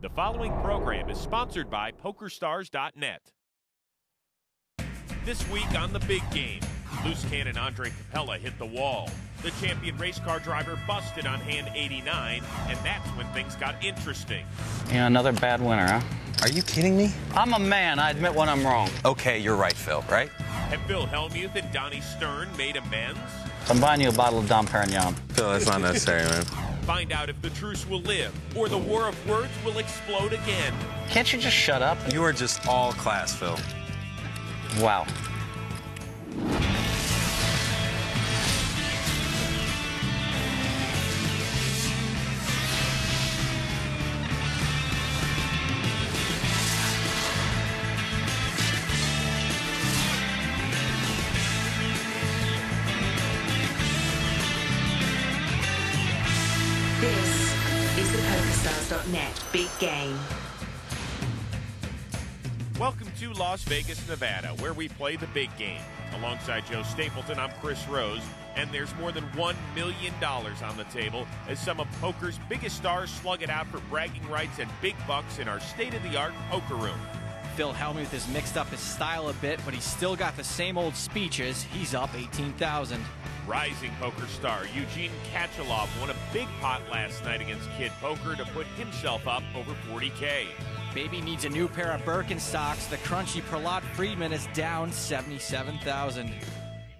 The following program is sponsored by PokerStars.net. This week on The Big Game, loose cannon Andre Capella hit the wall. The champion race car driver busted on hand 89, and that's when things got interesting. Yeah, another bad winner, huh? Are you kidding me? I'm a man. I admit when I'm wrong. Okay, you're right, Phil, right? And Phil Hellmuth and Donnie Stern made amends. I'm buying you a bottle of Dom Perignon. Phil, that's not necessary, man. Find out if the truce will live or the war of words will explode again. Can't you just shut up? You are just all class, Phil. Wow. This is the PokerStars.net Big Game. Welcome to Las Vegas, Nevada, where we play the big game. Alongside Joe Stapleton, I'm Chris Rose, and there's more than $1 million on the table as some of poker's biggest stars slug it out for bragging rights and big bucks in our state-of-the-art poker room. Phil Hellmuth has mixed up his style a bit, but he's still got the same old speeches. He's up 18,000. Rising poker star Eugene Kachalov won a big pot last night against Kid Poker to put himself up over 40K. Baby needs a new pair of Birkenstocks. The crunchy Prahlad Friedman is down 77,000.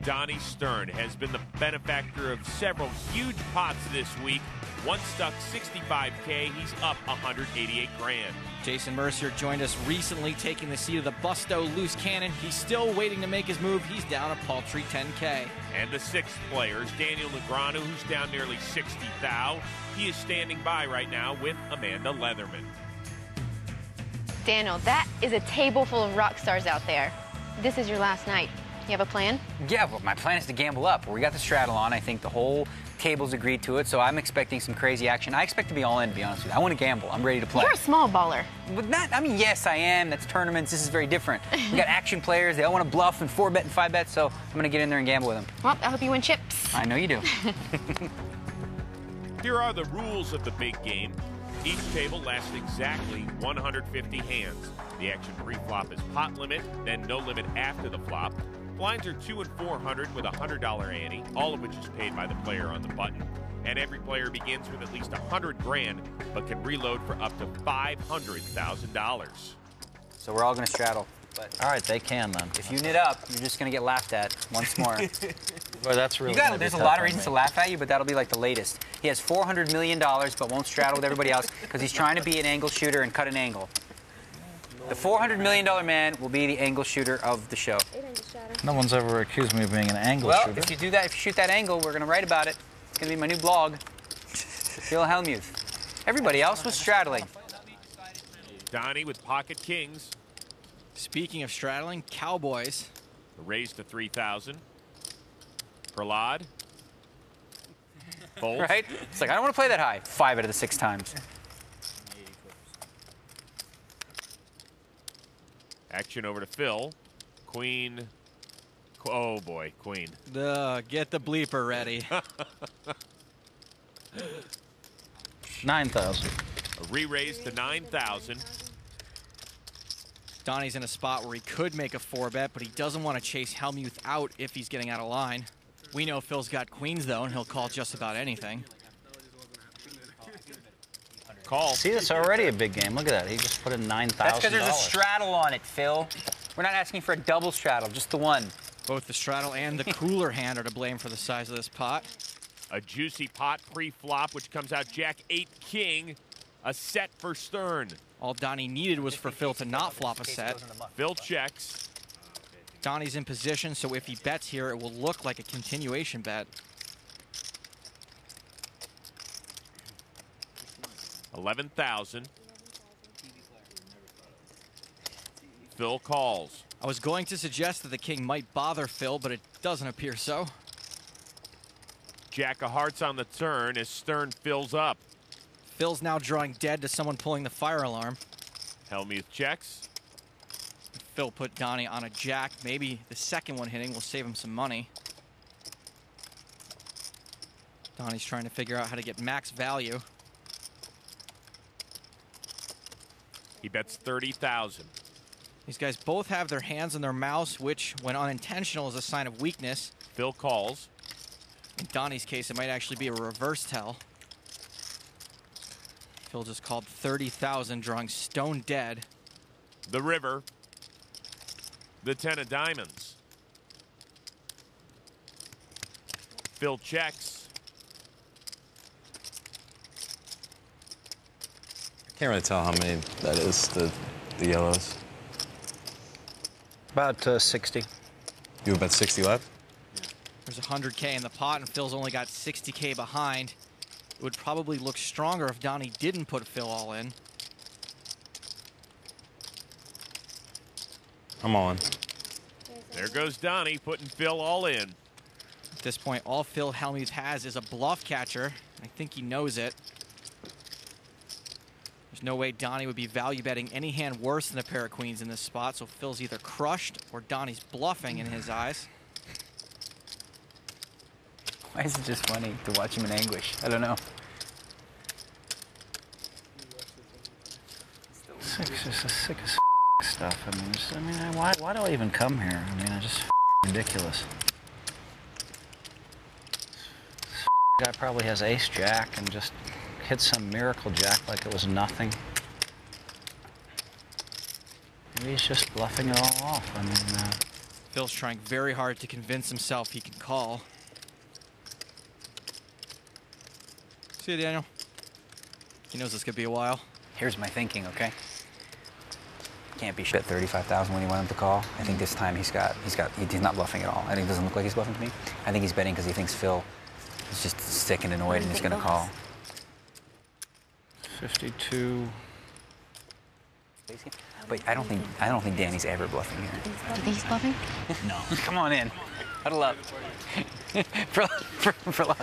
Donnie Stern has been the benefactor of several huge pots this week. One stuck 65K, he's up 188 grand. Jason Mercier joined us recently, taking the seat of the Busto loose cannon. He's still waiting to make his move. He's down a paltry 10K. And the sixth player is Daniel Negreanu, who's down nearly 60,000. He is standing by right now with Amanda Leatherman. Daniel, that is a table full of rock stars out there. This is your last night. You have a plan? Yeah, well, my plan is to gamble up. We got the straddle on. I think the whole table's agreed to it, so I'm expecting some crazy action. I expect to be all in, to be honest with you. I want to gamble. I'm ready to play. You're a small baller. But not, I mean, yes, I am. That's tournaments. This is very different. We got action players. They all want to bluff and 4-bet and 5-bet, so I'm going to get in there and gamble with them. Well, I hope you win chips. I know you do. Here are the rules of the big game. Each table lasts exactly 150 hands. The action pre-flop is pot limit, then no limit after the flop. Blinds are 2 and 400 with a $100 ante, all of which is paid by the player on the button. And every player begins with at least 100 grand, but can reload for up to $500,000. So we're all going to straddle. But All right, they can then. if you knit up, you're just going to get laughed at once more. Boy, that's really. There's a lot of reasons to laugh at you, but that'll be like the latest. He has $400 million, but won't straddle with everybody else because he's trying to be an angle shooter and cut an angle. The $400 million man will be the angle shooter of the show. No one's ever accused me of being an angle Well, shooter. if you do that, if you shoot that angle, we're going to write about it. It's going to be my new blog. Phil Hellmuth. Everybody else was straddling. Donnie with pocket kings. Speaking of straddling, Cowboys. Raise to 3,000. Prahlad. Fold. Right? It's like, I don't want to play that high. 5 out of the 6 times. Action over to Phil. Queen. Oh boy, queen. Get the bleeper ready. 9,000. A re-raise to 9,000. Donnie's in a spot where he could make a 4-bet, but he doesn't want to chase Hellmuth out if he's getting out of line. We know Phil's got queens, though, and he'll call just about anything. Call. See, that's already a big game. Look at that. He just put in $9,000. That's because there's a straddle on it, Phil. We're not asking for a double straddle, just the one. Both the straddle and the cooler hand are to blame for the size of this pot. A juicy pot pre-flop, which comes out Jack 8 King. A set for Stern. All Donnie needed was for Phil to not flop a set. Phil checks. Donnie's in position, so if he bets here, it will look like a continuation bet. 11,000. Phil calls. I was going to suggest that the king might bother Phil, but it doesn't appear so. Jack of hearts on the turn as Stern fills up. Phil's now drawing dead to someone pulling the fire alarm. Hellmuth checks. Phil put Donnie on a jack. Maybe the second one hitting will save him some money. Donnie's trying to figure out how to get max value. He bets 30,000. These guys both have their hands in their mouths, which, when unintentional, is a sign of weakness. Phil calls. In Donnie's case, it might actually be a reverse tell. Phil just called 30,000, drawing stone dead. The river. The 10 of diamonds. Phil checks. Can't really tell how many that is, the yellows. About 60. You have about 60 left? There's 100K in the pot, and Phil's only got 60K behind. It would probably look stronger if Donnie didn't put Phil all in. I'm on. There goes Donnie putting Phil all in. At this point, all Phil Hellmuth has is a bluff catcher. I think he knows it. There's no way Donnie would be value betting any hand worse than a pair of queens in this spot, so Phil's either crushed or Donnie's bluffing in his eyes. Why is it just funny to watch him in anguish? I don't know. Six is the sickest stuff. I mean, why do I even come here? I mean, I just ridiculous. This guy probably has ace jack and just hit some miracle jack like it was nothing. Maybe he's just bluffing it all off. I mean, Phil's trying very hard to convince himself he can call. See you, Daniel. He knows this could be a while. Here's my thinking, okay? Can't be shit 35,000 when he went up to call. I think this time he's not bluffing at all. I think it doesn't look like he's bluffing to me. I think he's betting because he thinks Phil is just sick and annoyed and he's gonna call. 52. But I don't think Danny's ever bluffing here. Do you think he's bluffing? No. Come on in. Huddle up. for luck.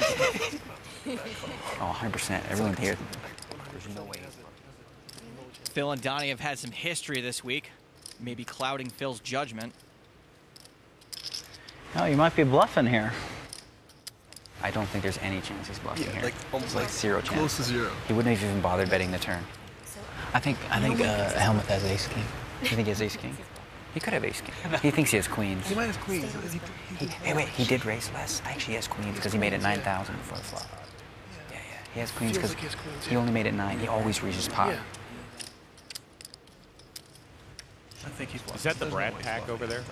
Oh, 100%. Everyone here. There's no way. Phil and Donnie have had some history this week, maybe clouding Phil's judgment. Oh, you might be bluffing here. I don't think there's any chance he's bluffing here. Like almost like zero chance. Close to zero. He wouldn't have even bothered betting the turn. I think Hellmuth has ace king. You think he has ace king? He could have ace king. He thinks he has queens. He might have queens. Hey, wait, he did raise less. Actually, he has queens because he made it 9,000 before the flop. Yeah. He has queens because he only made it 9. He always reaches pot. Yeah. I think he's bluffing. Is that the Brad pack over there?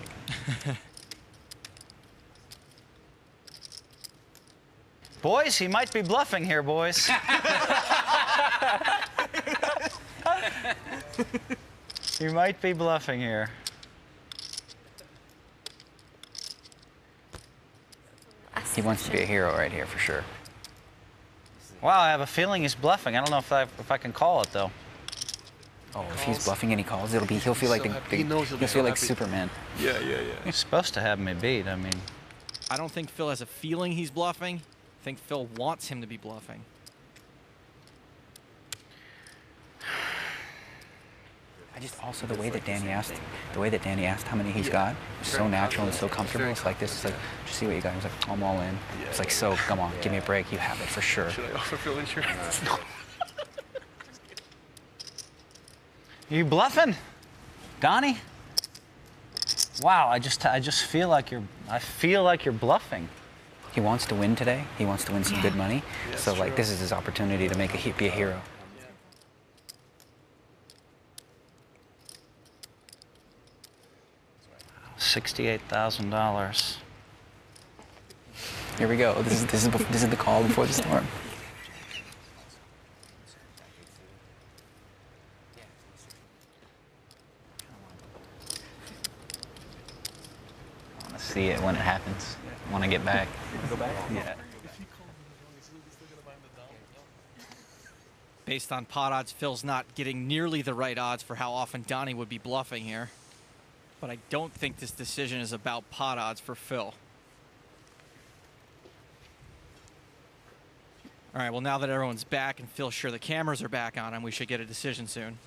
Boys, he might be bluffing here, boys. He might be bluffing here. He wants to be a hero right here for sure. Wow, I have a feeling he's bluffing. I don't know if I can call it though. Oh, if he's bluffing and he calls, he'll feel like he'll feel like Superman. Yeah. He's supposed to have me beat. I mean, I don't think Phil has a feeling he's bluffing. I think Phil wants him to be bluffing. I just also the way that Danny asked how many he's got is so natural and so comfortable. It's like this. It's like, just see what you got. He's like, I'm all in. It's like, so come on, give me a break. You have it for sure. Should I offer Phil insurance? you bluffing, Donnie? Wow, I just feel like you're bluffing. He wants to win today. He wants to win some good money. So like, this is his opportunity to be a hero. $68,000. Here we go. This is the call before the storm. I want to see it when it happens. I want to get back. Go back? Yeah. Based on pot odds, Phil's not getting nearly the right odds for how often Donnie would be bluffing here. But I don't think this decision is about pot odds for Phil. All right, well, now that everyone's back and Phil's sure the cameras are back on him, we should get a decision soon.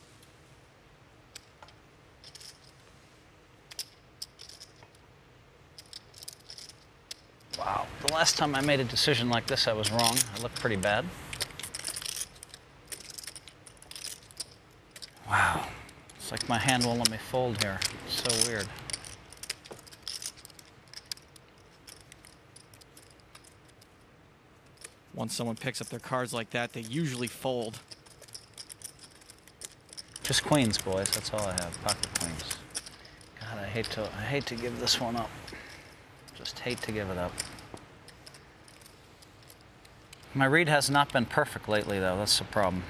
Wow. The last time I made a decision like this, I was wrong. I looked pretty bad. Wow. It's like my hand won't let me fold here. It's so weird. Once someone picks up their cards like that, they usually fold. Just queens, boys. That's all I have. Pocket queens. God, I hate to give this one up. Just hate to give it up. My read has not been perfect lately, though. That's the problem.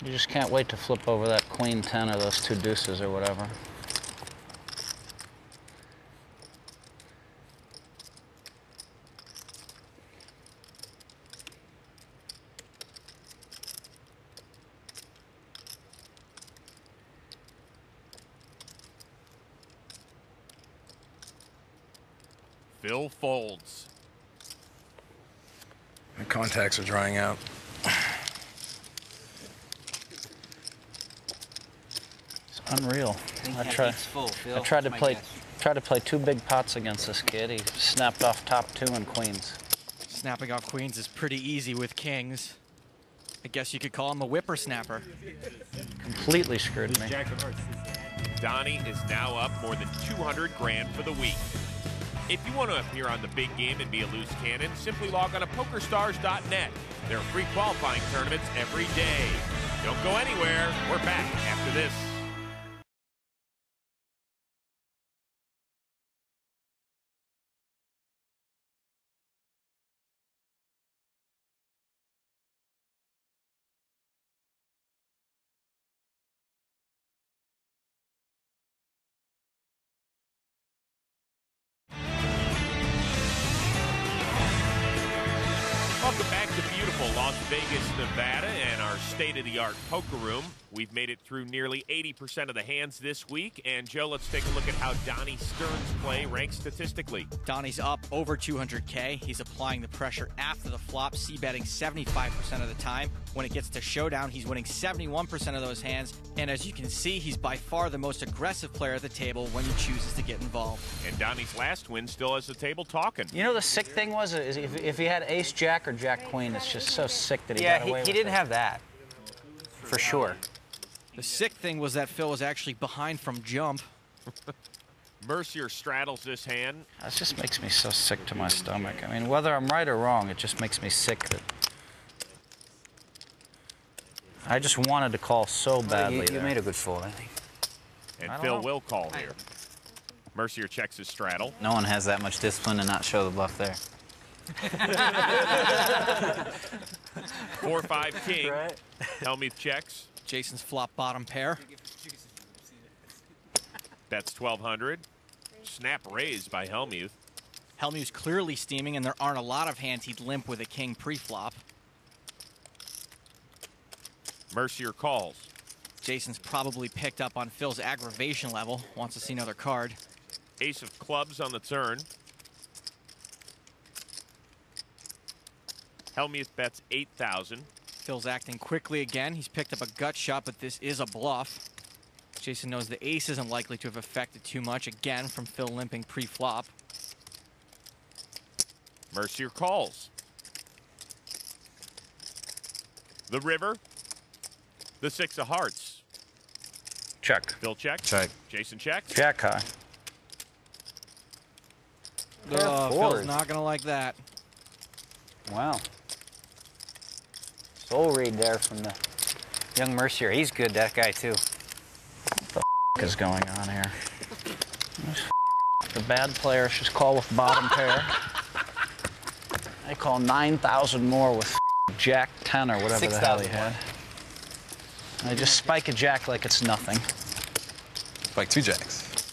You just can't wait to flip over that queen 10 or those two deuces or whatever. Phil folds. My contacts are drying out. It's unreal. I tried to play two big pots against this kid. He snapped off top 2 and queens. Snapping off queens is pretty easy with kings. I guess you could call him a whippersnapper. Completely screwed me. Donnie is now up more than 200 grand for the week. If you want to appear on the big game and be a loose cannon, simply log on to PokerStars.net. There are free qualifying tournaments every day. Don't go anywhere. We're back after this. Welcome back to beautiful Las Vegas, Nevada, and our state-of-the-art poker room. We've made it through nearly 80% of the hands this week. And, Joe, let's take a look at how Donnie Stern's play ranks statistically. Donnie's up over 200K. He's applying the pressure after the flop, c-betting 75% of the time. When it gets to showdown, he's winning 71% of those hands. And as you can see, he's by far the most aggressive player at the table when he chooses to get involved. And Donnie's last win still has the table talking. You know, the sick thing was, is if he had ace-jack or jack-queen, it's just so sick that he got away with it. He didn't have that, for sure. The sick thing was that Phil was actually behind from jump. Mercier straddles this hand. That just makes me so sick to my stomach. I mean, whether I'm right or wrong, it just makes me sick that I just wanted to call so badly. You made a good fold, I think. And Phil will call here. Mercier checks his straddle. No one has that much discipline to not show the bluff there. 4-5 king. Right. Hellmuth checks. Jason's flop bottom pair. That's 1,200. Snap raised by Hellmuth. Hellmuth's clearly steaming, and there aren't a lot of hands he'd limp with a king pre-flop. Mercier calls. Jason's probably picked up on Phil's aggravation level. Wants to see another card. Ace of clubs on the turn. Hellmuth bets 8,000. Phil's acting quickly again. He's picked up a gut shot, but this is a bluff. Jason knows the ace isn't likely to have affected too much, again, from Phil limping pre-flop. Mercier calls. The river. The 6 of hearts. Check. Phil checks. Check. Jason checks. Jack high. Phil's not going to like that. Wow. Soul read there from the young Mercier. He's good, that guy, too. What the is going on here? The bad players just call with bottom pair. I call 9,000 more with jack 10 or whatever the hell he had. I just spike a jack like it's nothing. Like 2 jacks.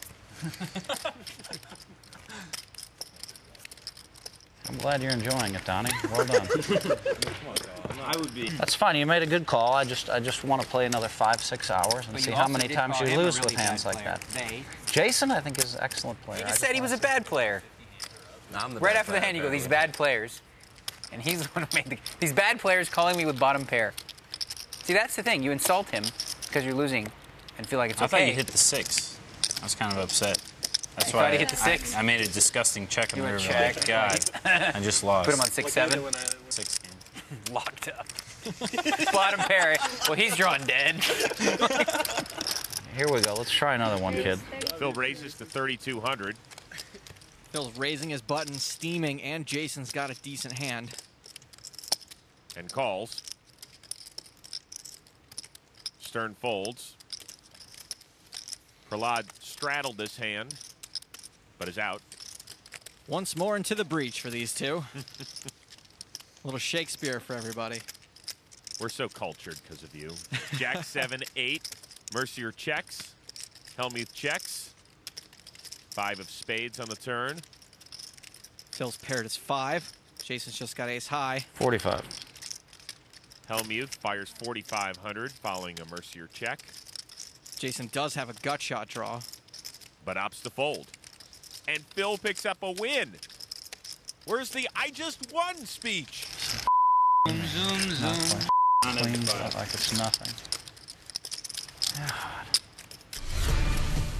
I'm glad you're enjoying it, Donnie. Well done. I would be. That's fine. You made a good call. I just want to play another 5-6 hours and see how many times you lose with hands like that. Jason, I think, is an excellent player. You just said he was a bad player. No, I'm the right after the hand, you go, these bad players. And he's the one who made these bad players calling me with bottom pair. See, that's the thing. You insult him because you're losing and feel like it's okay. I thought you hit the 6. I was kind of upset. That's why I hit the 6. I made a disgusting check. You went check. God, I just lost. Put him on 6-7. 6 game. Locked up. Bottom pair. Well, he's drawn dead. Here we go. Let's try another one, kid. Phil raises to 3,200. Phil's raising his button, steaming, and Jason's got a decent hand. And calls. Stern folds. Prahlad straddled this hand, but is out. Once more into the breach for these two. A little Shakespeare for everybody. We're so cultured because of you. Jack 7, 8. Mercier checks. Hellmuth checks. 5 of spades on the turn. Phil's paired is 5. Jason's just got ace high. 45. Hellmuth fires 4,500 following a Mercier check, Jason does have a gut shot draw. but opts to fold. And Phil picks up a win. Where's the "I just won" speech? Nothing. Queens like it's nothing.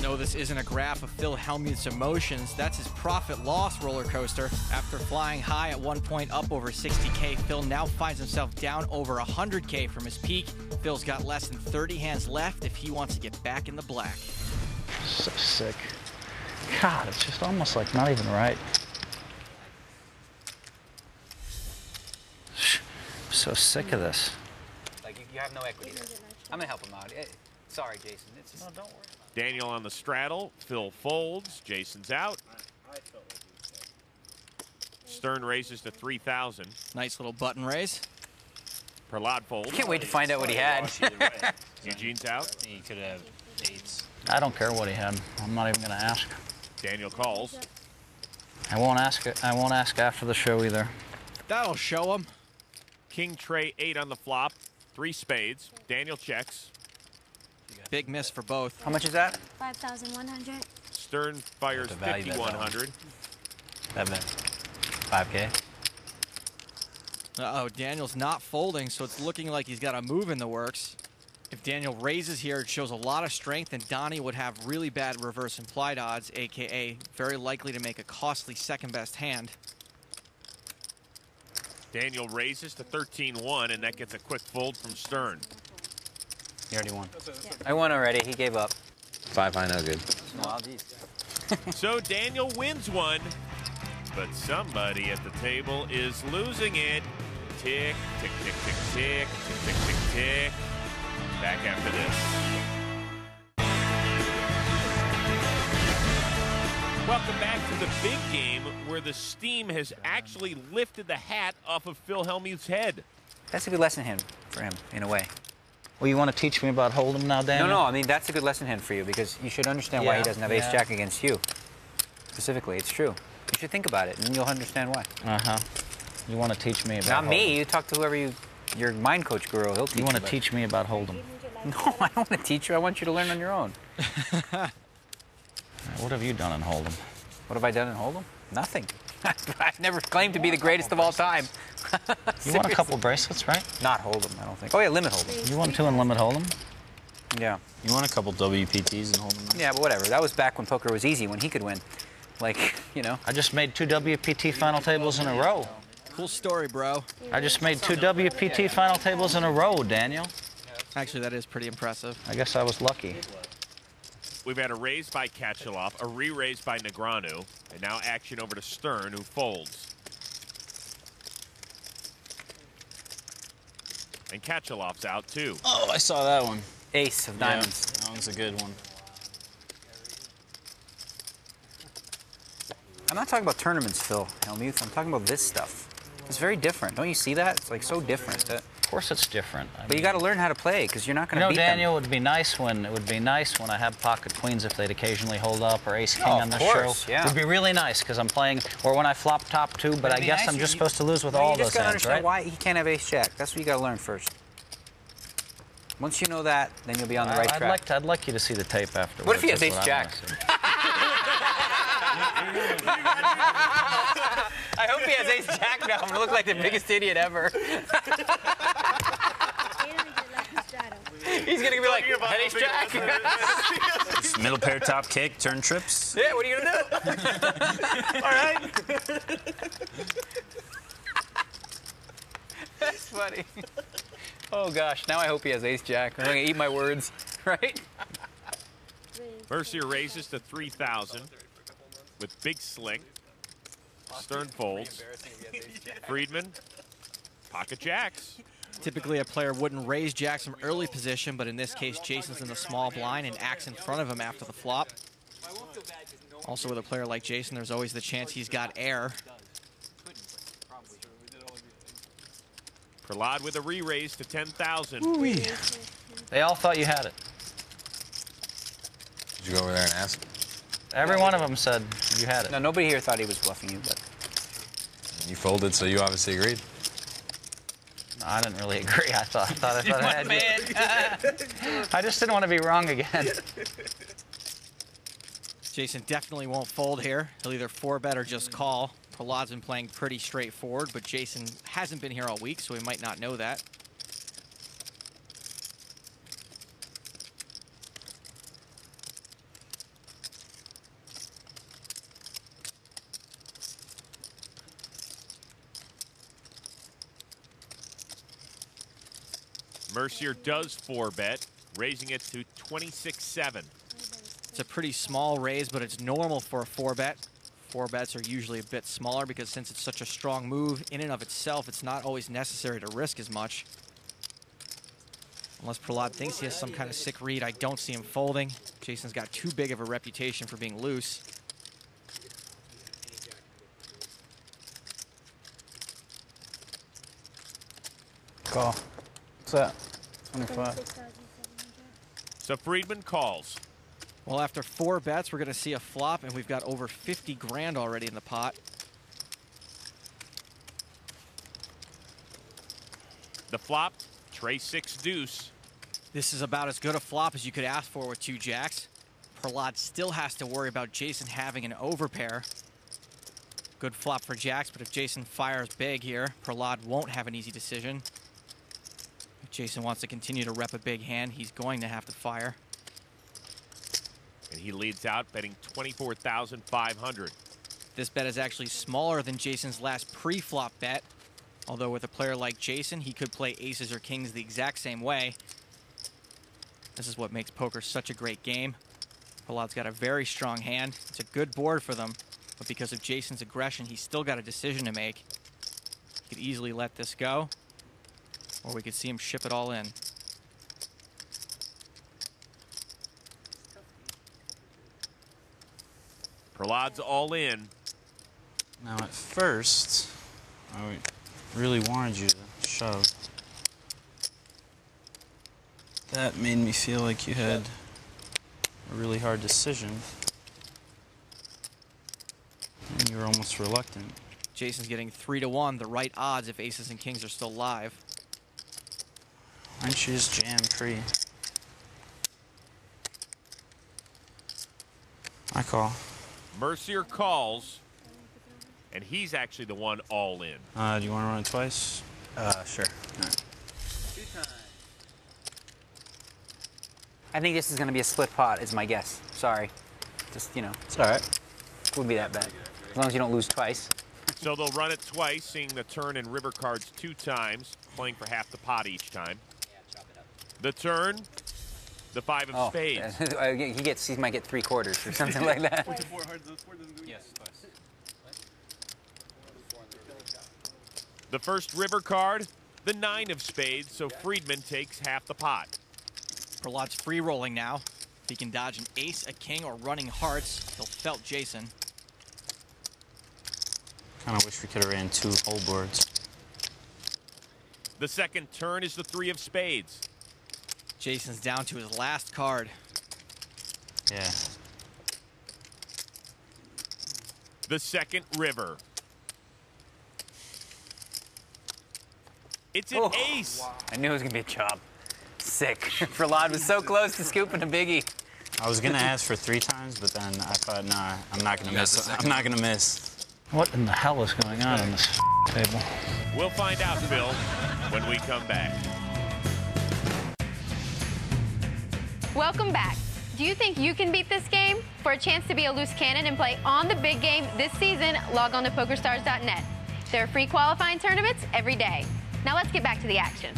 No, this isn't a graph of Phil Hellmuth's emotions. That's his profit-loss roller coaster. After flying high at one point up over 60K, Phil now finds himself down over 100K from his peak. Phil's got less than 30 hands left if he wants to get back in the black. So sick. God, it's just almost like not even right. I'm so sick of this. Like, you have no equity there. I'm going to help him out. Sorry, Jason. It's just... No, don't worry. Daniel on the straddle. Phil folds. Jason's out. Stern raises to 3,000. Nice little button raise. Prahlad folds. Can't wait to find out what he had. Eugene's out. He could have 8s. I don't care what he had. I'm not even going to ask. Daniel calls. I won't ask it. I won't ask after the show either. That'll show him. King tray 8 on the flop. 3 spades. Daniel checks. Big miss for both. How much is that? 5,100. Stern fires The value that 5,100. That meant 5K. Uh-oh, Daniel's not folding, so it's looking like he's got a move in the works. If Daniel raises here, it shows a lot of strength, and Donnie would have really bad reverse implied odds, a.k.a. very likely to make a costly second-best hand. Daniel raises to 13-1, and that gets a quick fold from Stern. He already won. I won already. He gave up. 5 high, no good. Well, geez. So Daniel wins one, but somebody at the table is losing it. Tick, tick, tick, tick, tick, tick, tick, tick, tick. Back after this. Welcome back to the big game where the steam has actually lifted the hat off of Phil Hellmuth's head. That's a good lesson hand for him, in a way. Well, you want to teach me about Hold'em now, Daniel? No, I mean, that's a good lesson hand for you because you should understand why he doesn't have ace-jack against you. Specifically, it's true. You should think about it, and you'll understand why. Uh-huh. You want to teach me about Not me. Hold'em. You talk to whoever your mind coach guru. He'll teach you. You want to teach me about Hold'em? No, I don't want to teach you. I want you to learn on your own. What have you done in Hold'em? What have I done in Hold'em? Nothing. I've never claimed to be the greatest of all time. You won a couple bracelets, right? Not Hold'em, I don't think. Oh, yeah, Limit Hold'em. You won 2 in Limit Hold'em? Yeah. You won a couple WPTs in Hold'em. Yeah, but whatever. That was back when poker was easy, when he could win. Like, you know. I just made 2 WPT final tables in a row. Cool story, bro. I just made 2 WPT final tables in a row, Daniel. Actually, that is pretty impressive. I guess I was lucky. We've had a raise by Kachelov, a re-raise by Negreanu, and now action over to Stern, who folds. And Kachelov's out, too. Oh, I saw that one. Ace of diamonds. Yeah, that one's a good one. I'm not talking about tournaments, Phil Hellmuth. I'm talking about this stuff. It's very different. Don't you see that? It's like so different. Of course it's different. But you got to learn how to play because you're not going to beat Daniel, them. it would be nice when I have pocket queens if they'd occasionally hold up or ace king on the course, show. yeah. It would be really nice because I'm playing, or when I flop top 2, but I guess I'm just supposed to lose with all those hands, right? You just got to understand why he can't have ace jack. That's what you got to learn first. Once you know that, then you'll be on the right track. I'd like you to see the tape afterwards. What if he has ace jack? I hope he has ace jack now. I'm going to look like the biggest idiot ever. He's going to be like, had ace jack? Middle pair top kick, turn trips. Yeah, what are you going to do? All right. That's funny. Oh, gosh. Now I hope he has ace-jack. I'm going to eat my words, right? Mercier raises to 3,000 with big sling. Stern folds. Friedman, pocket jacks. Typically, a player wouldn't raise jacks from early position, but in this case, Jason's in the small blind and acts in front of him after the flop. Also, with a player like Jason, there's always the chance he's got air. Prahlad with a re-raise to 10,000. They all thought you had it. Did you go over there and ask? Every one of them said you had it. No, nobody here thought he was bluffing you, but... You folded, so you obviously agreed. No, I didn't really agree. I thought I had you. I just didn't want to be wrong again. Jason definitely won't fold here. He'll either 4-bet or just call. Prahlad's been playing pretty straightforward, but Jason hasn't been here all week, so he might not know that. Mercier does 4-bet, raising it to 26-7. It's a pretty small raise, but it's normal for a 4-bet. 4-bets are usually a bit smaller because since it's such a strong move in and of itself, it's not always necessary to risk as much. Unless Prahlad thinks he has some kind of sick read, I don't see him folding. Jason's got too big of a reputation for being loose. Call. What's that? 25. So Friedman calls. Well, after 4 bets, we're going to see a flop, and we've got over 50 grand already in the pot. The flop, tray 6 deuce. This is about as good a flop as you could ask for with 2 jacks. Prahlad still has to worry about Jason having an overpair. Good flop for jacks, but if Jason fires big here, Prahlad won't have an easy decision. If Jason wants to continue to rep a big hand, he's going to have to fire. And he leads out, betting 24,500. This bet is actually smaller than Jason's last pre-flop bet. Although with a player like Jason, he could play aces or kings the exact same way. This is what makes poker such a great game. Prahlad's got a very strong hand. It's a good board for them. But because of Jason's aggression, he's still got a decision to make. He could easily let this go, or we could see him ship it all in. Prahlad's all in. Now at first, I really wanted you to shove. That made me feel like you had a really hard decision. And you were almost reluctant. Jason's getting 3-1, the right odds if aces and kings are still live. Why don't you just jam free? I call. Mercier calls, and he's actually the one all in. Do you want to run it twice? Sure. All right. I think this is going to be a split pot, is my guess. Sorry. Just, you know. It's all right. It wouldn't be that bad. As long as you don't lose twice. So they'll run it twice, seeing the turn and river cards 2 times, playing for half the pot each time. The turn, the 5 of spades. He might get 3/4 or something like that. Yes, twice. The first river card, the 9 of spades, so Friedman takes half the pot. Prahlad's free rolling now. If he can dodge an ace, a king, or running hearts, he'll felt Jason. Kind of wish we could have ran 2 whole boards. The second turn is the 3 of spades. Jason's down to his last card. Yeah. The second river. It's an ace. Wow. I knew it was going to be a chop. Sick. Prahlad was so close to scooping a biggie. I was going to ask for 3 times, but then I thought, nah, I'm not going to miss. I'm not going to miss. What in the hell is going on this table? We'll find out, Phil, when we come back. Welcome back. Do you think you can beat this game? For a chance to be a loose cannon and play on the big game this season, log on to PokerStars.net. There are free qualifying tournaments every day. Now let's get back to the action.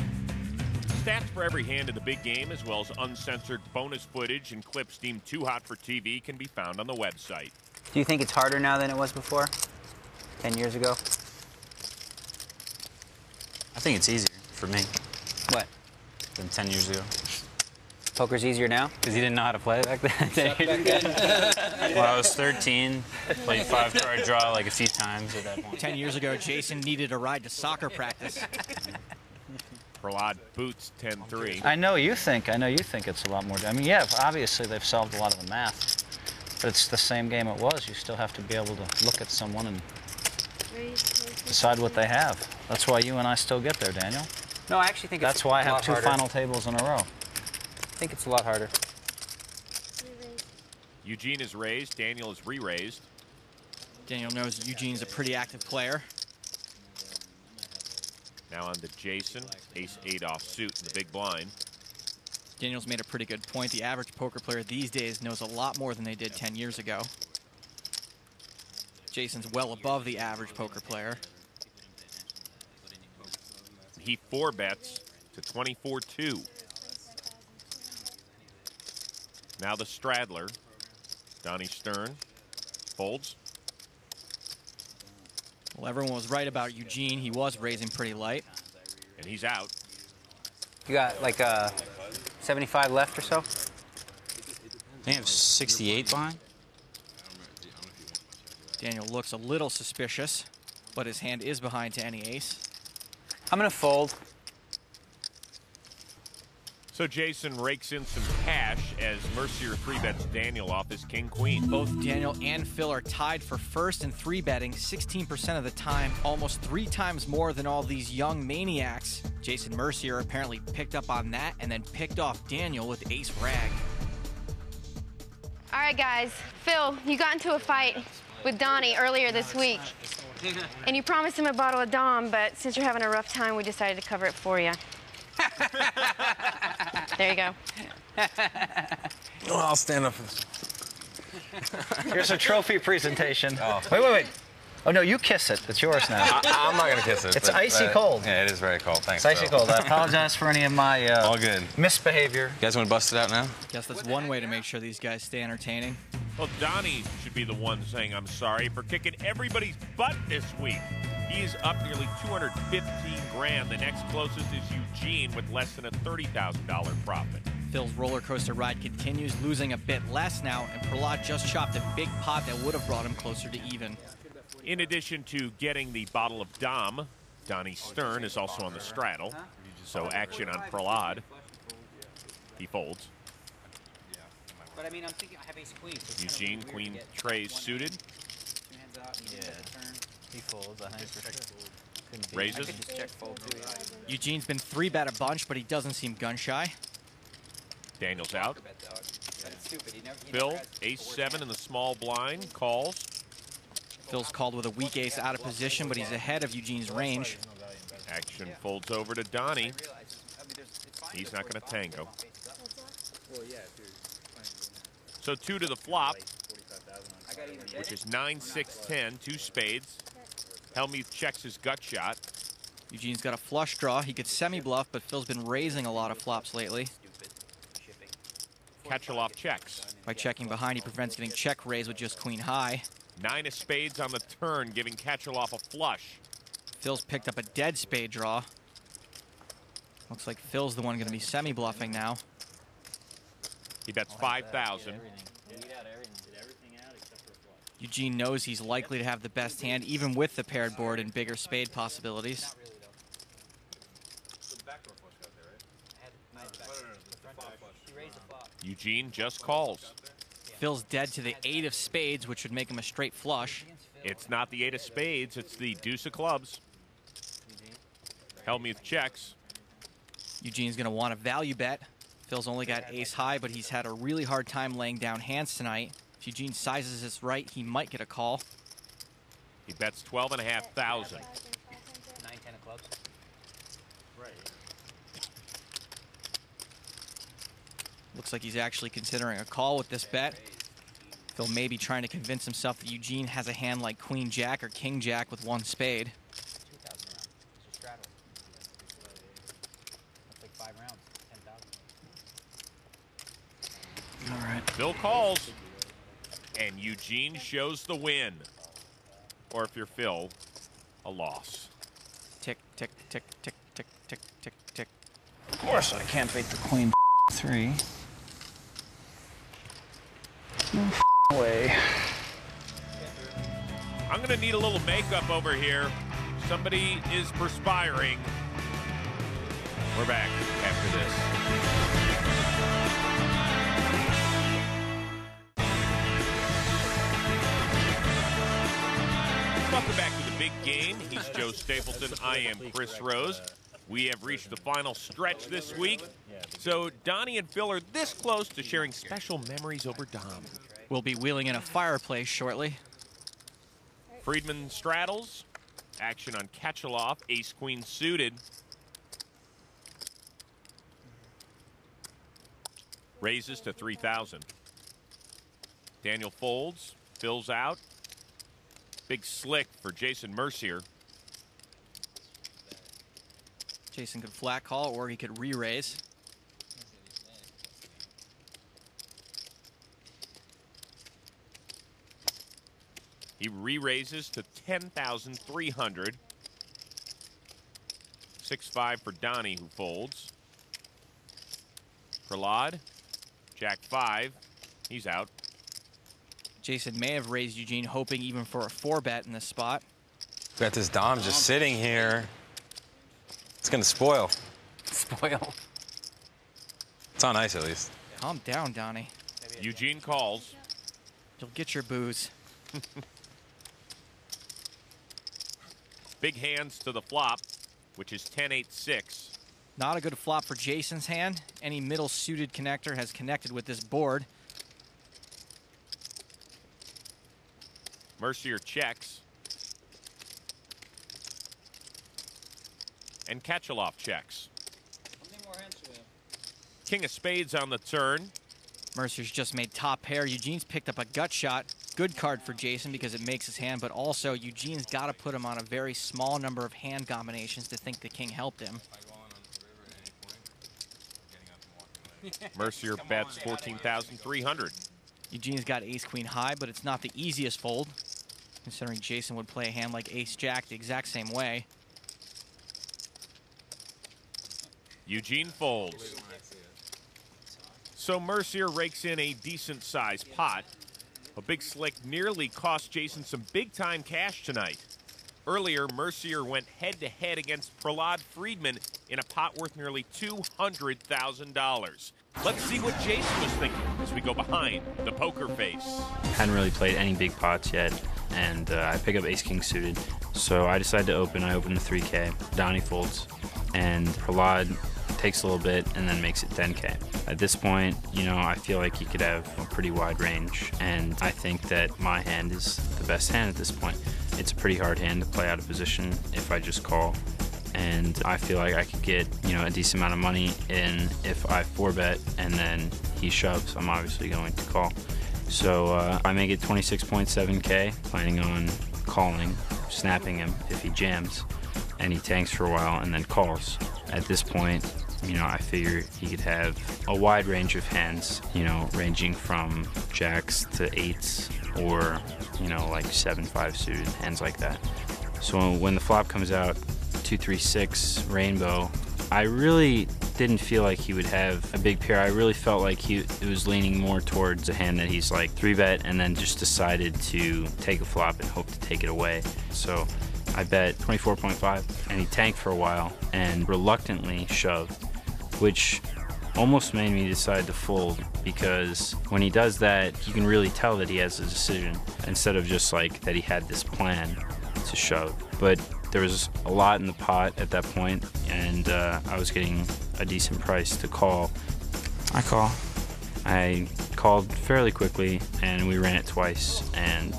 Stats for every hand in the big game, as well as uncensored bonus footage and clips deemed too hot for TV, can be found on the website. Do you think it's harder now than it was before? 10 years ago? I think it's easier for me What? than 10 years ago. Poker's easier now? Because you didn't know how to play back then? When I was 13, played 5-card draw like a few times at that point. 10 years ago, Jason needed a ride to soccer practice. Prahlad boots 10-3. I know you think it's a lot more. I mean, yeah, obviously they've solved a lot of the math, but it's the same game it was. You still have to be able to look at someone and decide what they have. That's why you and I still get there, Daniel. No, I actually think it's That's why I have two harder. final tables in a row. I think it's a lot harder. Eugene is raised. Daniel is re-raised. Daniel knows Eugene's a pretty active player. Now on to Jason. Ace-8 offsuit in the big blind. Daniel's made a pretty good point. The average poker player these days knows a lot more than they did 10 years ago. Jason's well above the average poker player. He 4-bets to 24-2. Now the straddler, Donnie Stern, folds. Well, everyone was right about Eugene. He was raising pretty light. And he's out. You got like 75 left or so? They have 68 behind. Daniel looks a little suspicious, but his hand is behind to any ace. I'm going to fold. So Jason rakes in some cash as Mercier 3-bets Daniel off his king-queen. Both Daniel and Phil are tied for first in 3-betting 16% of the time, almost 3 times more than all these young maniacs. Jason Mercier apparently picked up on that and then picked off Daniel with ace rag. All right, guys. Phil, you got into a fight with Donnie earlier this week. And you promised him a bottle of Dom, but since you're having a rough time, we decided to cover it for you. There you go. Oh, I'll stand up for this. Here's a trophy presentation. Oh. Wait. Oh, no, you kiss it. It's yours now. I'm not going to kiss it. It's icy cold. Yeah, it is very cold. Thanks. It's icy cold. I apologize for any of my all good misbehavior. You guys want to bust it out now? Guess that's one way to make sure these guys stay entertaining. Well, Donnie should be the one saying I'm sorry for kicking everybody's butt this week. He is up nearly 215 grand. The next closest is Eugene with less than a $30,000 profit. Phil's roller coaster ride continues, losing a bit less now, and Prahlad just chopped a big pot that would have brought him closer to even. In addition to getting the bottle of Dom, Donnie Stern is also on the straddle. So action on Prahlad. He folds. But I mean, I'm thinking I have ace queen. Eugene, queen trays suited. He folds, I think, for sure. Raises. Eugene's been 3-bet a bunch, but he doesn't seem gun-shy. Daniel's out. Phil, ace-7 in the small blind, calls. Phil's called with a weak ace out of position, but he's ahead of Eugene's range. Action folds over to Donnie. He's not going to tango. So 2 to the flop, which is 9-6-10, 2 spades. Hellmuth checks his gut shot. Eugene's got a flush draw. He could semi-bluff, but Phil's been raising a lot of flops lately. Katchalov checks. By checking behind, he prevents getting check raised with just queen high. 9 of spades on the turn, giving Katchalov a flush. Phil's picked up a dead spade draw. Looks like Phil's the one going to be semi-bluffing now. He bets 5,000. Eugene knows he's likely to have the best hand, even with the paired board and bigger spade possibilities. Eugene just calls. Phil's dead to the 8 of spades, which would make him a straight flush. It's not the 8 of spades, it's the deuce of clubs. Hellmuth checks. Eugene's going to want a value bet. Phil's only got ace high, but he's had a really hard time laying down hands tonight. If Eugene sizes this right, he might get a call. He bets 12,500. 9-10 of clubs. Looks like he's actually considering a call with this bet. Phil may be trying to convince himself that Eugene has a hand like Queen Jack or King Jack with 1 spade. That's like 5 rounds. All right. Phil calls, and Eugene shows the win. Or if you're Phil, a loss. Tick, tick, tick, tick, tick, tick, tick, tick. Of course I can't beat the queen 3. No way. I'm going to need a little makeup over here. Somebody is perspiring. We're back after this. Welcome back to the big game. He's Joe Stapleton. I am Chris Rose. We have reached the final stretch this week. So Donnie and Phil are this close to sharing special memories over Dom. We'll be wheeling in a fireplace shortly. Friedman straddles. Action on Ketchaloff. Ace-Queen suited. Raises to 3,000. Daniel folds. Phil's out. Big slick for Jason Mercier. Jason could flat call or he could re-raise. He re-raises to 10,300. 6-5 for Donnie, who folds. Prahlad, Jack 5. He's out. Jason may have raised Eugene, hoping even for a 4-bet in this spot. Got this Dom just sitting here. It's gonna spoil. Spoil. It's on ice at least. Calm down, Donnie. Eugene calls. You'll get your booze. Big hands to the flop, which is 10-8-6. Not a good flop for Jason's hand. Any middle suited connector has connected with this board. Mercier checks. And Ketchaloff checks. King of spades on the turn. Mercier's just made top pair. Eugene's picked up a gut shot. Good card for Jason because it makes his hand, but also Eugene's got to put him on a very small number of hand combinations to think the king helped him. Mercier bets 14,300. Eugene's got ace-queen high, but it's not the easiest fold, considering Jason would play a hand like ace-jack the exact same way. Eugene folds. So Mercier rakes in a decent-sized pot. A big slick nearly cost Jason some big-time cash tonight. Earlier, Mercier went head-to-head against Prahlad Friedman in a pot worth nearly $200,000. Let's see what Jason was thinking as we go behind the poker face. Hadn't really played any big pots yet, and I pick up ace-king suited. So I decided to open. I opened the 3K. Donnie folds, and Prahlad takes a little bit and then makes it 10K. At this point, you know, I feel like he could have a pretty wide range, and I think that my hand is the best hand at this point. It's a pretty hard hand to play out of position if I just call, and I feel like I could get, you know, a decent amount of money in if I 4-bet and then he shoves. I'm obviously going to call. So I make it 26.7K, planning on calling, snapping him if he jams, and he tanks for a while and then calls. At this point, you know, I figure he could have a wide range of hands, you know, ranging from jacks to 8s or, you know, like 7-5 suited, hands like that. So when the flop comes out, 2-3-6 rainbow, I really didn't feel like he would have a big pair. I really felt like it was leaning more towards a hand that he's like 3-bet and then just decided to take a flop and hope to take it away. So I bet 24.5 and he tanked for a while and reluctantly shoved, which almost made me decide to fold, because when he does that, you can really tell that he has a decision instead of just like that he had this plan to shove. But there was a lot in the pot at that point, and I was getting a decent price to call. I call. I called fairly quickly, and we ran it twice, and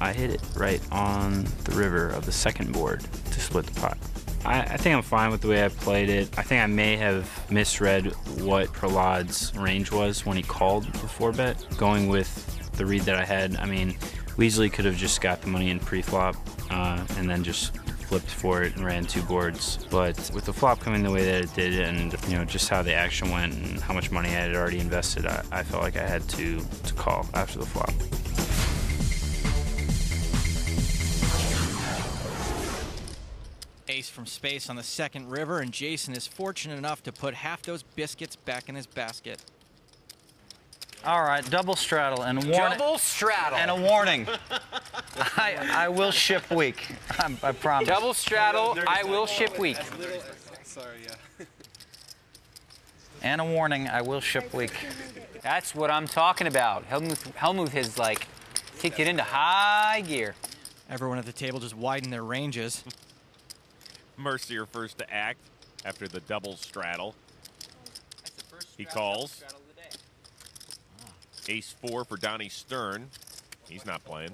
I hit it right on the river of the second board to split the pot. I think I'm fine with the way I played it. I think I may have misread what Prahlad's range was when he called the 4-bet. Going with the read that I had, I mean, we easily could have just got the money in pre-flop and then just flipped for it and ran 2 boards. But with the flop coming the way that it did, and just how the action went and how much money I had already invested, I felt like I had to call after the flop. Ace from space on the second river, and Jason is fortunate enough to put half those biscuits back in his basket. All right, double straddle and warning. Double straddle. And a warning. I will ship weak. I promise. Double straddle, I will ship weak. Sorry, yeah. And a warning, I will ship weak. That's what I'm talking about. Helmuth has, like, kicked it into high gear. Everyone at the table just widened their ranges. Mercier first to act after the double straddle. He calls. Ace-4 for Donnie Stern. He's not playing.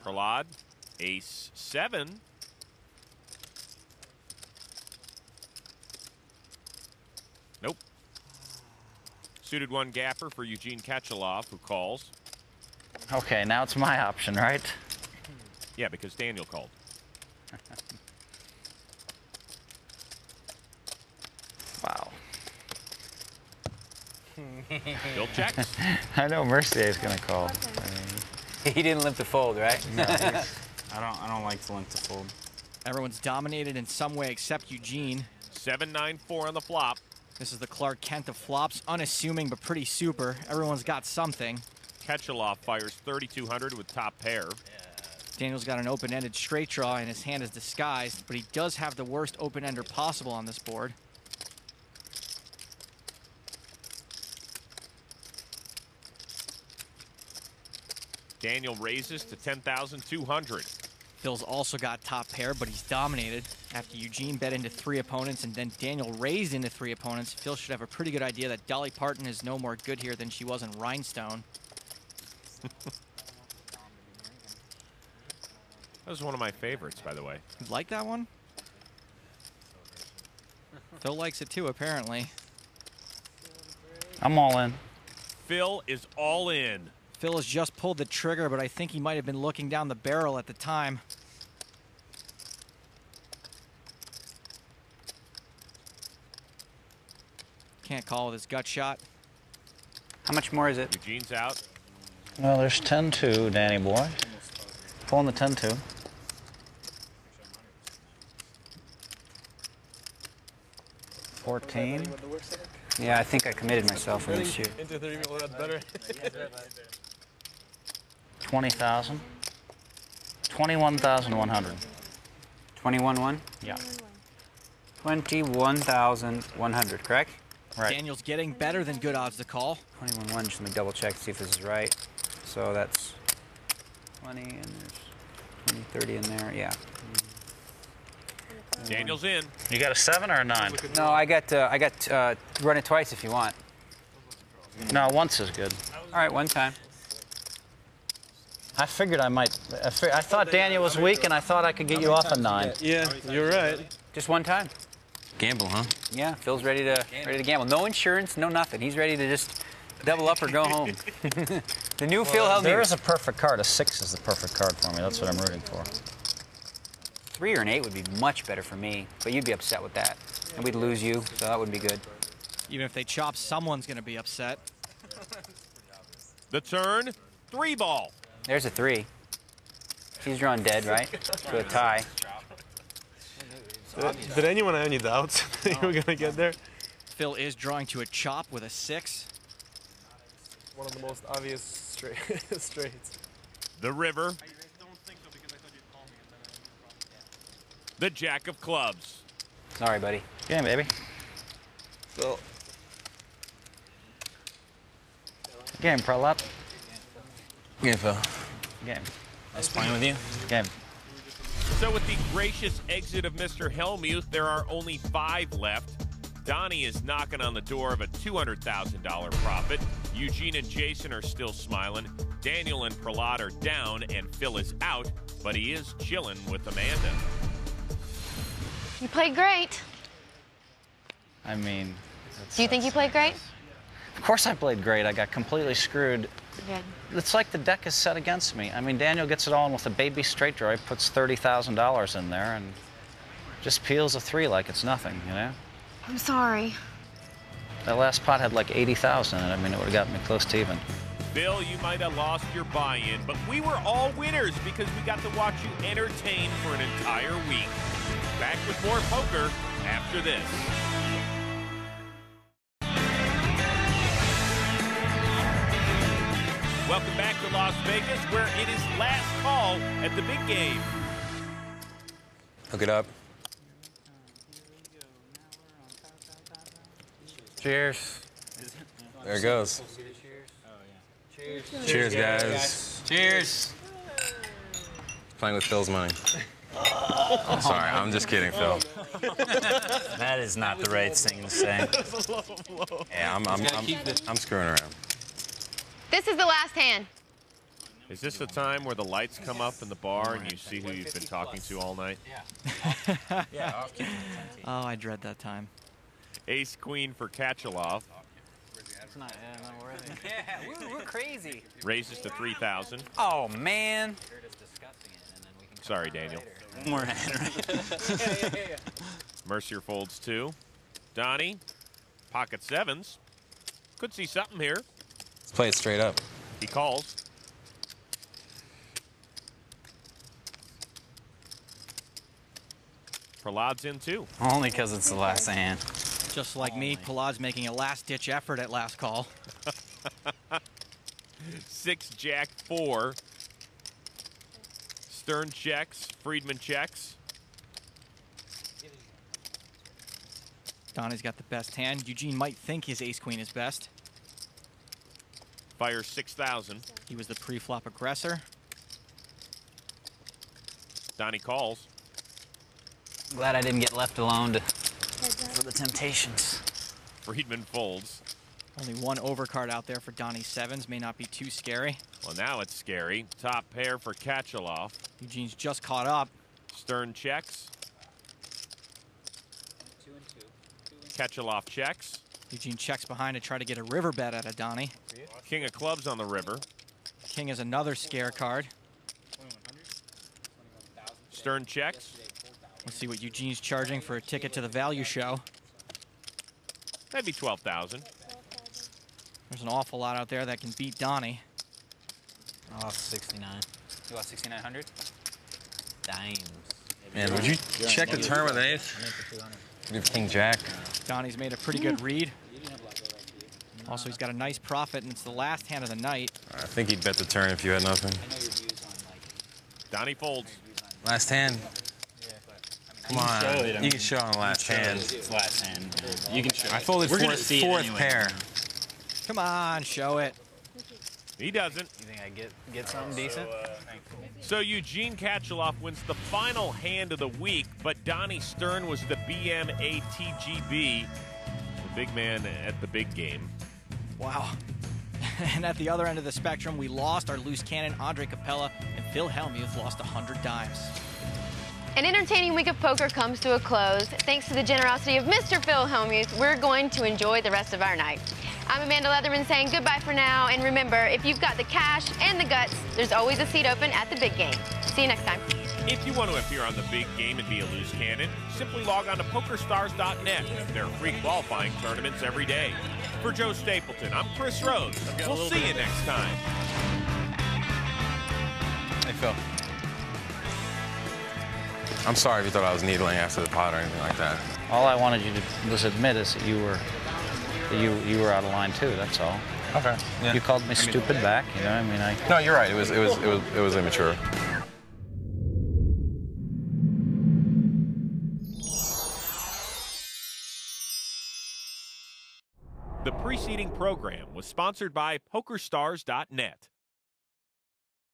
Prahlad, Ace-7. Nope. Suited 1 gapper for Eugene Kechelov, who calls. Okay, now it's my option, right? Yeah, because Daniel called. Wow. Bill checks. I know Mercier's going to call. He didn't limp the fold, right? No, I don't like to limp the fold. Everyone's dominated in some way except Eugene. 7-9-4 on the flop. This is the Clark Kent of flops, unassuming but pretty super. Everyone's got something. Kechelov fires 3,200 with top pair. Daniel's got an open-ended straight draw and his hand is disguised, but he does have the worst open-ender possible on this board. Daniel raises to 10,200. Phil's also got top pair, but he's dominated. After Eugene bet into 3 opponents and then Daniel raised into 3 opponents, Phil should have a pretty good idea that Dolly Parton is no more good here than she was in Rhinestone. That was one of my favorites, by the way. You like that one? Phil likes it too, apparently. I'm all in. Phil is all in. Phil has just pulled the trigger, but I think he might have been looking down the barrel at the time. Can't call with his gut shot. How much more is it? Eugene's out. Well, there's 10-2, Danny boy. Pulling the 10-2. $14. Yeah, I think I committed myself in this year. Into 30 people, that's better. 20,000. 21,100. 21-1? Yeah. 21,100, correct? Right. Daniel's getting better than good odds to call. 21-1, just let me double check to see if this is right. So that's 20 and there's 20, 30 in there, yeah. Daniel's in. You got a 7 or a 9? No, I got run it twice if you want. No, once is good. All right, one time. I figured I might. I thought Daniel was weak, and I thought I could get you off a 9. Yeah, you're right. Just one time. Gamble, huh? Yeah, Phil's ready to gamble. No insurance, no nothing. He's ready to just double up or go home. The new Phil Hellmuth. There is a perfect card. A 6 is the perfect card for me. That's what I'm rooting for. 3 or an 8 would be much better for me, but you'd be upset with that. And we'd lose you, so that wouldn't be good. Even if they chop, someone's going to be upset. The turn, 3 ball. There's a 3. He's drawn dead, right? To a tie. Did anyone have any doubts that you were going to get there? Phil is drawing to a chop with a 6. One of the most obvious straights. The river. The jack of clubs. Sorry, buddy. Game, baby. Phil. Game, Prahlad. Game, Phil. Game. Nice playing with you. Game. So with the gracious exit of Mr. Hellmuth, there are only 5 left. Donnie is knocking on the door of a $200,000 profit. Eugene and Jason are still smiling. Daniel and Prahlad are down, and Phil is out, but he is chilling with Amanda. You played great. I mean... Do you think you played great? Of course I played great. I got completely screwed Good. It's like the deck is set against me. I mean, Daniel gets it all in with a baby straight draw. He puts $30,000 in there and just peels a 3 like it's nothing, you know? I'm sorry. That last pot had like 80,000 in it. I mean, it would have gotten me close to even. Bill, you might have lost your buy-in, but we were all winners because we got to watch you entertain for an entire week. Back with more poker after this. Welcome back to Las Vegas, where it is last call at the big game. Hook it up. Cheers. There it goes. Cheers, guys. Cheers. Playing with Phil's money. I'm sorry, I'm just kidding, Phil. That is not the right thing to say. Yeah, I'm screwing around. This is the last hand. Is this the time where the lights come up in the bar and you see who you've been talking to all night? Yeah. Oh, I dread that time. Ace queen for Kachelov. It's not worth it. Yeah, we're crazy. Raises to 3,000. Oh, man. Sorry, Daniel. More hand, Mercier folds 2. Donnie, pocket 7s. Could see something here. Let's play it straight up. He calls. Prahlad's in 2. Only because it's the last hand. Just like me, Prahlad's making a last-ditch effort at last call. 6 Jack 4. Stern checks. Friedman checks. Donnie's got the best hand. Eugene might think his ace-queen is best. Fires 6,000. He was the pre-flop aggressor. Donnie calls. Glad I didn't get left alone for the temptations. Friedman folds. Only one overcard out there for Donnie's 7s. May not be too scary. Well, now it's scary. Top pair for Kachelov. Eugene's just caught up. Stern checks. Kachelov checks. Eugene checks behind to try to get a river bet out of Donnie. King of clubs on the river. King is another scare card. Stern checks. Let's see what Eugene's charging for a ticket to the value show. That'd be 12,000. There's an awful lot out there that can beat Donnie. Oh, 69. You want 6,900? Dimes. Man, would you check the turn with an ace? You have King Jack. Donnie's made a pretty good read. Also, he's got a nice profit, and it's the last hand of the night. I think he'd bet the turn if you had nothing. Donnie folds. Last hand. Come on. You can show on the last hand. It's last hand. You can show it. I folded fourth pair. Come on, show it. He doesn't. You think I get something decent? So Eugene Kachelov wins the final hand of the week, but Donnie Stern was the BMATGB, the big man at the big game. Wow. And at the other end of the spectrum, we lost our loose cannon, Andre Capella, and Phil Hellmuth lost 100 dimes. An entertaining week of poker comes to a close. Thanks to the generosity of Mr. Phil Hellmuth, we're going to enjoy the rest of our night. I'm Amanda Leatherman saying goodbye for now, and remember, if you've got the cash and the guts, there's always a seat open at the big game. See you next time. If you want to appear on the big game and be a loose cannon, simply log on to PokerStars.net. There are free qualifying tournaments every day. For Joe Stapleton, I'm Chris Rose. We'll see you next time. Hey, Phil. I'm sorry if you thought I was needling after the pot or anything like that. All I wanted you to was admit is that you were out of line too. That's all. Okay. Yeah. You called me stupid back. You know, I mean, No, you're right. It was immature. The preceding program was sponsored by PokerStars.net.